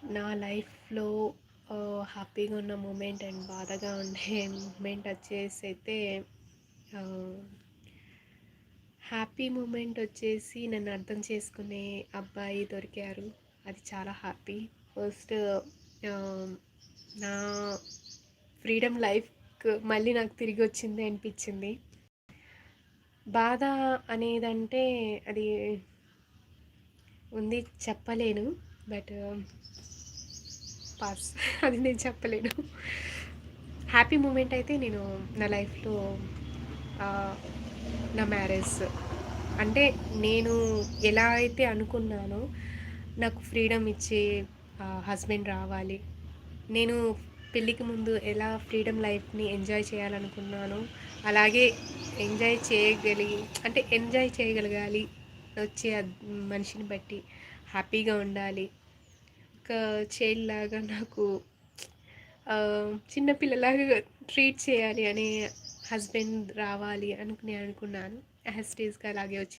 నా లైఫ్‌లో హ్యాపీగా ఉన్న మూమెంట్ అండ్ బాధగా ఉండే మూమెంట్ వచ్చేసైతే ఆహ్, హ్యాపీ మూమెంట్ వచ్చేసి నన్ను అర్థం చేసుకునే అబ్బాయి దొరికారు. అది చాలా హ్యాపీ. ఫస్ట్ ఆహ్, నా ఫ్రీడమ్ లైఫ్‌కి మళ్ళీ నాకు తిరిగొచ్చింది అనిపిచ్చింది. బాధ అనేదంటే అది ఉంది చెప్పలేను. But pass. అది నేను చెప్పలేను. హ్యాపీ మూమెంట్ అయితే నేను నా లైఫ్‌లో ఆహ్, నా మ్యారేజ్. అంటే నేను ఎలా అయితే అనుకున్నానో నాకు ఫ్రీడమ్ ఇచ్చే హస్బెండ్ రావాలి. నేను పెళ్ళికి ముందు ఎలా ఫ్రీడమ్ లైఫ్‌ని ఎంజాయ్ చేయాలనుకున్నానో అలాగే ఎంజాయ్ చేయగలగాలి. వచ్చే మనిషిని బట్టి హ్యాపీగా ఉండాలి. ఒక చైల్డ్ లాగా నాకు చిన్న పిల్లలాగా ట్రీట్ చేయాలి అనే హస్బెండ్ రావాలి అనుకున్నాను. యాజ్ ఇట్ ఈస్‌గా అలాగే వచ్చింది.